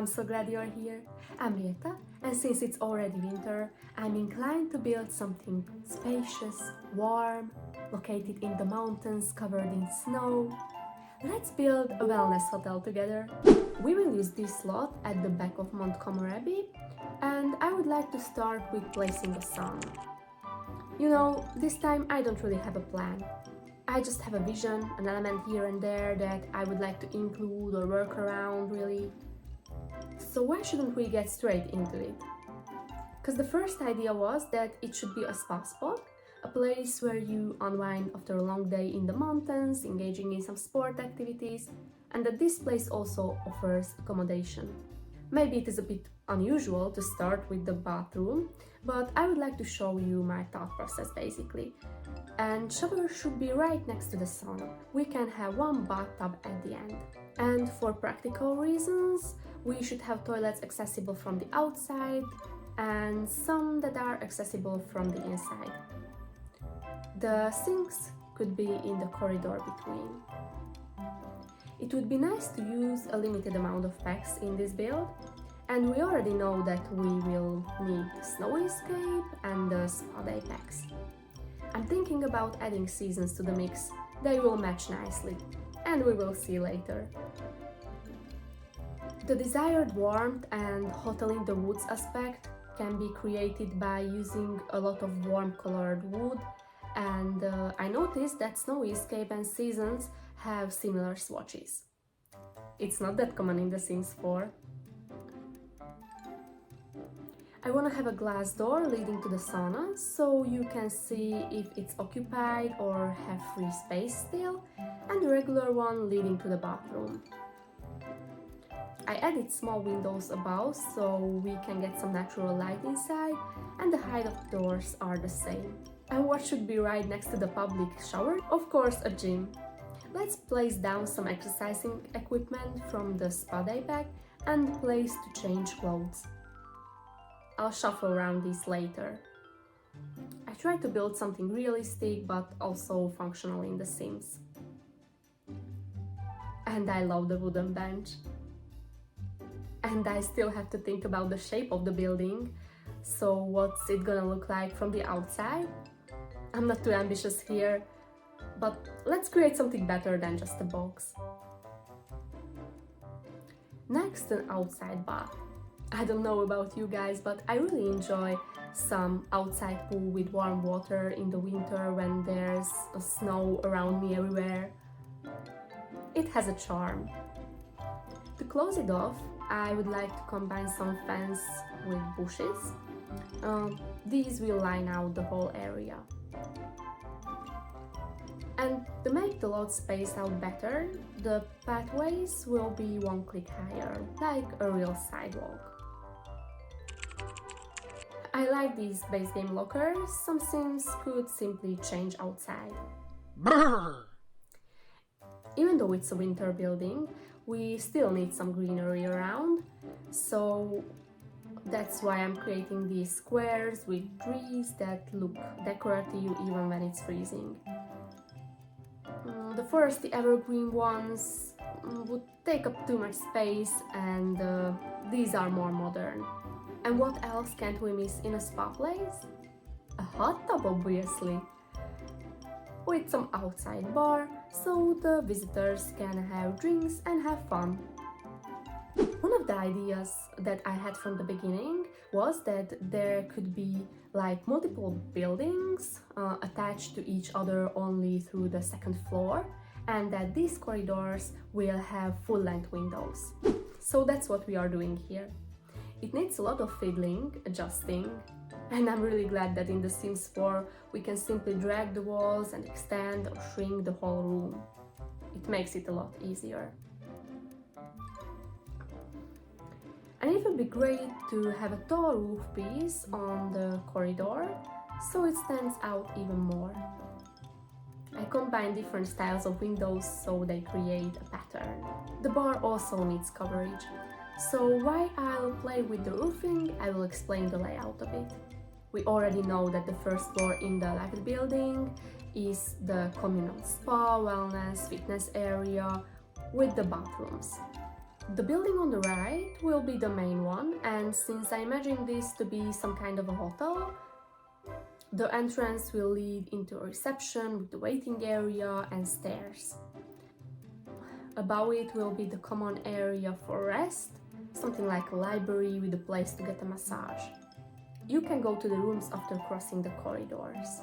I'm so glad you're here. I'm Rieta, and since it's already winter, I'm inclined to build something spacious, warm, located in the mountains covered in snow. Let's build a wellness hotel together. We will use this lot at the back of Montgomery Abbey, and I would like to start with placing a sauna. You know, this time I don't really have a plan. I just have a vision, an element here and there that I would like to include or work around, really. So why shouldn't we get straight into it? Because the first idea was that it should be a spa spot, a place where you unwind after a long day in the mountains, engaging in some sport activities, and that this place also offers accommodation. Maybe it is a bit unusual to start with the bathroom, but I would like to show you my thought process basically. And shower should be right next to the sauna. We can have one bathtub at the end. And for practical reasons, we should have toilets accessible from the outside and some that are accessible from the inside. The sinks could be in the corridor between. It would be nice to use a limited amount of packs in this build, and we already know that we will need the snow escape and the spa day packs. I'm thinking about adding seasons to the mix. They will match nicely, and we will see later. The desired warmth and hotel in the woods aspect can be created by using a lot of warm colored wood, and I noticed that Snow Escape and Seasons have similar swatches. It's not that common in The Sims 4. I want to have a glass door leading to the sauna, so you can see if it's occupied or have free space still, and a regular one leading to the bathroom. I added small windows above so we can get some natural light inside, and the height of the doors are the same. And what should be right next to the public shower? Of course, a gym. Let's place down some exercising equipment from the spa day pack and a place to change clothes. I'll shuffle around these later. I try to build something realistic but also functional in The Sims. And I love the wooden bench. And I still have to think about the shape of the building. So what's it gonna look like from the outside? I'm not too ambitious here, but let's create something better than just a box. Next, an outside bath. I don't know about you guys, but I really enjoy some outside pool with warm water in the winter when there's snow around me everywhere. It has a charm. To close it off, I would like to combine some fence with bushes. These will line out the whole area. And to make the lot space out better, the pathways will be one click higher, like a real sidewalk. I like these base game lockers. Some Sims could simply change outside. Brr. Even though it's a winter building, we still need some greenery around, so that's why I'm creating these squares with trees that look decorative even when it's freezing. The evergreen ones would take up too much space, and these are more modern. And what else can't we miss in a spa place? A hot tub, obviously, with some outside bar so the visitors can have drinks and have fun. One of the ideas that I had from the beginning was that there could be like multiple buildings attached to each other only through the second floor, and that these corridors will have full-length windows. So that's what we are doing here. It needs a lot of fiddling, adjusting, and I'm really glad that in The Sims 4 we can simply drag the walls and extend or shrink the whole room. It makes it a lot easier. And it would be great to have a tall roof piece on the corridor so it stands out even more. I combine different styles of windows so they create a pattern. The bar also needs coverage. So while I'll play with the roofing, I will explain the layout of it. We already know that the first floor in the left building is the communal spa, wellness, fitness area with the bathrooms. The building on the right will be the main one, and since I imagine this to be some kind of a hotel, the entrance will lead into a reception with the waiting area and stairs. Above it will be the common area for rest, something like a library with a place to get a massage. You can go to the rooms after crossing the corridors.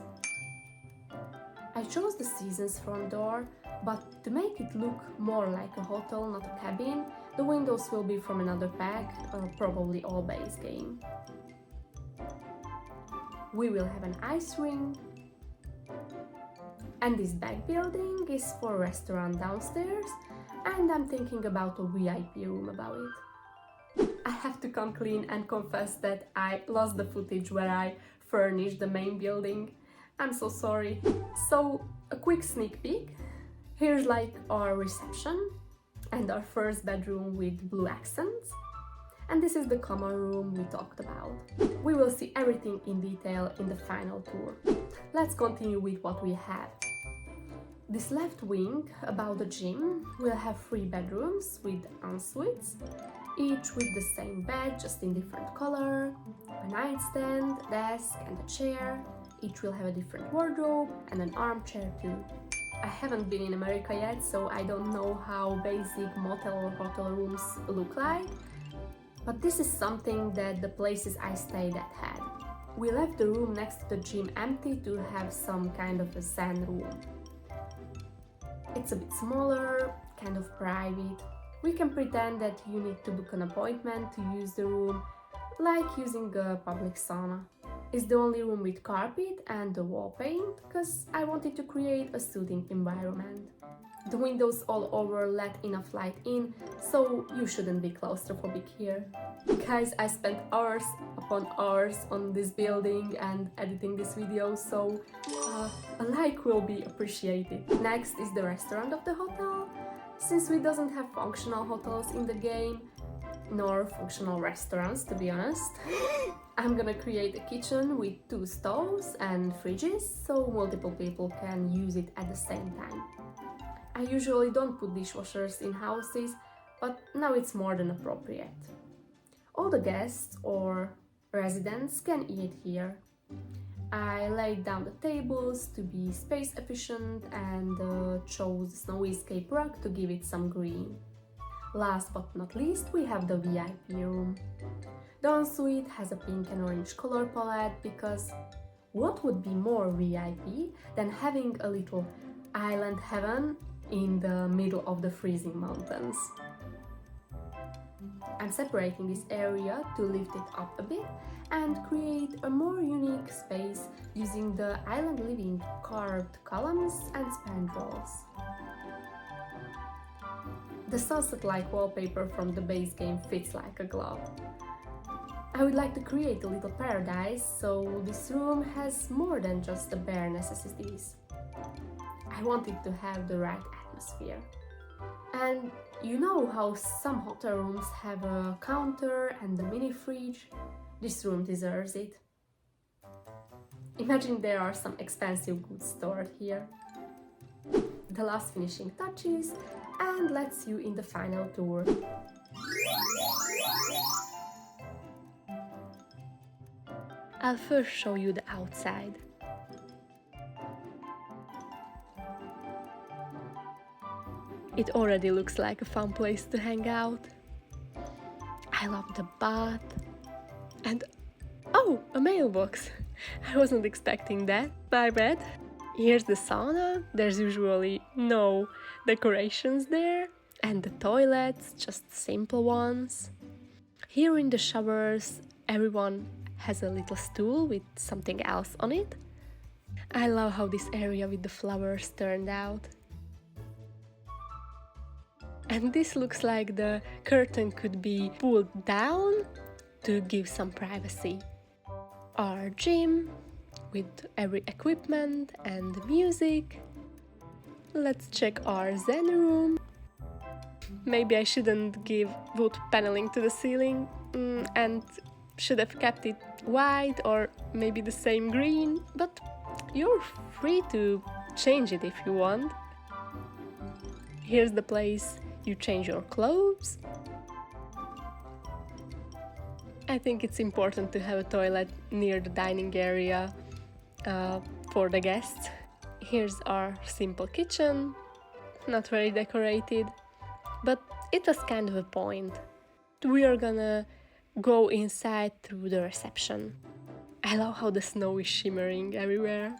I chose the season's front door, but to make it look more like a hotel, not a cabin, the windows will be from another pack, probably all base game. We will have an ice rink, and this back building is for a restaurant downstairs, and I'm thinking about a VIP room about it. I have to come clean and confess that I lost the footage where I furnished the main building. I'm so sorry. So, a quick sneak peek. Here's like our reception and our first bedroom with blue accents. And this is the common room we talked about. We will see everything in detail in the final tour. Let's continue with what we have. This left wing, about the gym, will have 3 bedrooms with en-suites, each with the same bed, just in different color, a nightstand, desk and a chair. Each will have a different wardrobe and an armchair too. I haven't been in America yet, so I don't know how basic motel or hotel rooms look like, but this is something that the places I stayed at had. We left the room next to the gym empty to have some kind of a zen room. It's a bit smaller, kind of private. We can pretend that you need to book an appointment to use the room, like using a public sauna. It's the only room with carpet and the wall paint, because I wanted to create a soothing environment. The windows all over let enough light in, so you shouldn't be claustrophobic here. Guys, I spent hours upon hours on this building and editing this video, so a like will be appreciated. Next is the restaurant of the hotel. Since we doesn't have functional hotels in the game, nor functional restaurants to be honest, I'm gonna create a kitchen with 2 stoves and fridges so multiple people can use it at the same time. I usually don't put dishwashers in houses, but now it's more than appropriate. All the guests or residents can eat here. I laid down the tables to be space efficient and chose snowy escape rug to give it some green. Last but not least, we have the VIP room. The ensuite has a pink and orange color palette because what would be more VIP than having a little island heaven in the middle of the freezing mountains? I'm separating this area to lift it up a bit and create a more unique space using the island living carved columns and spandrels. The sunset-like wallpaper from the base game fits like a glove. I would like to create a little paradise, so this room has more than just the bare necessities. I want it to have the right atmosphere. And you know how some hotel rooms have a counter and a mini fridge? This room deserves it. Imagine there are some expensive goods stored here. The last finishing touches, and let's see you in the final tour. I'll first show you the outside. It already looks like a fun place to hang out. I love the bath. And oh, a mailbox! I wasn't expecting that, my bad. Here's the sauna. There's usually no decorations there. And the toilets, just simple ones. Here in the showers, everyone has a little stool with something else on it. I love how this area with the flowers turned out. And this looks like the curtain could be pulled down to give some privacy. Our gym with every equipment and music. Let's check our zen room. Maybe I shouldn't give wood paneling to the ceiling and should have kept it white or maybe the same green, but you're free to change it if you want. Here's the place you change your clothes. I think it's important to have a toilet near the dining area for the guests. Here's our simple kitchen, not very decorated, but it was kind of a point. We are gonna go inside through the reception. I love how the snow is shimmering everywhere.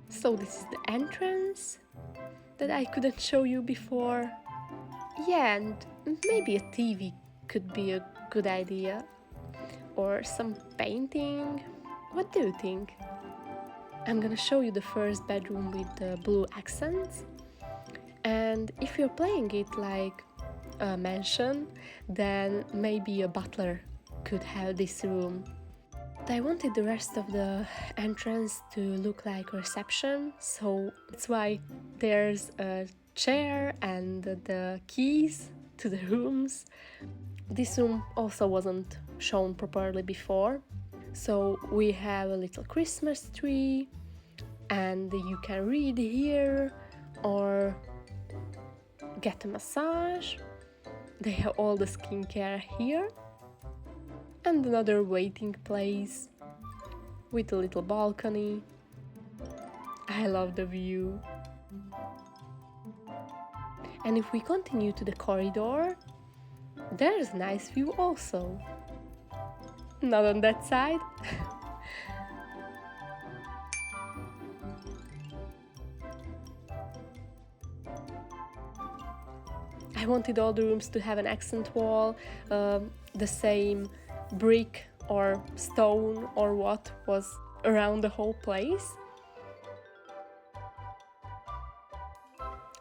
So this is the entrance that I couldn't show you before. Yeah, and maybe a TV could be a good idea. Or some painting. What do you think? I'm gonna show you the first bedroom with the blue accents. And if you're playing it like a mansion, then maybe a butler could have this room. But I wanted the rest of the entrance to look like a reception, so that's why there's a chair and the keys to the rooms. This room also wasn't shown properly before. So we have a little Christmas tree, and you can read here or get a massage. They have all the skincare here. And another waiting place with a little balcony. I love the view. And if we continue to the corridor, there's a nice view also. Not on that side. I wanted all the rooms to have an accent wall, the same brick or stone or what was around the whole place.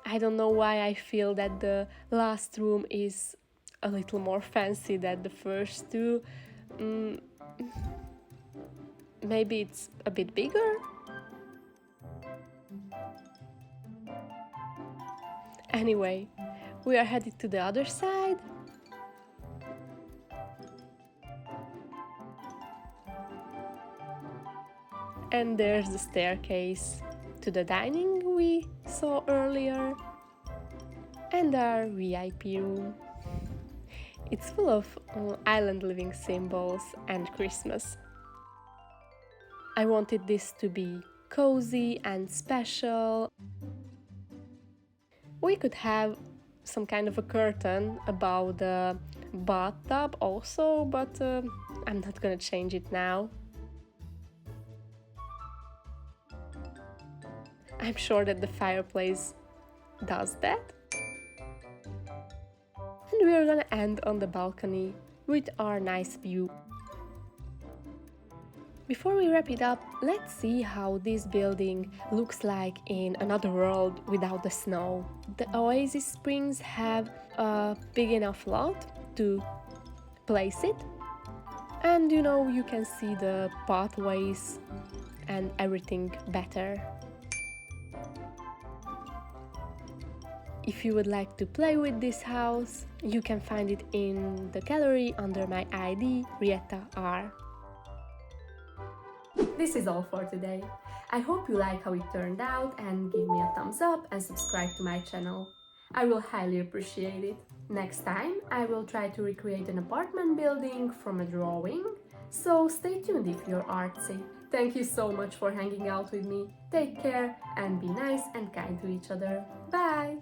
I don't know why I feel that the last room is a little more fancy than the first two. Maybe it's a bit bigger? Anyway, we are headed to the other side. And there's the staircase to the dining we saw earlier. And our VIP room. It's full of island living symbols and Christmas. I wanted this to be cozy and special. We could have some kind of a curtain above the bathtub also, but I'm not gonna change it now. I'm sure that the fireplace does that. And we are gonna end on the balcony with our nice view. Before we wrap it up, let's see how this building looks like in another world without the snow. The Oasis Springs have a big enough lot to place it. And you can see the pathways and everything better. If you would like to play with this house, you can find it in the gallery under my ID, Rietta R. This is all for today. I hope you like how it turned out and give me a thumbs up and subscribe to my channel. I will highly appreciate it. Next time I will try to recreate an apartment building from a drawing, so stay tuned if you're artsy. Thank you so much for hanging out with me. Take care and be nice and kind to each other. Bye!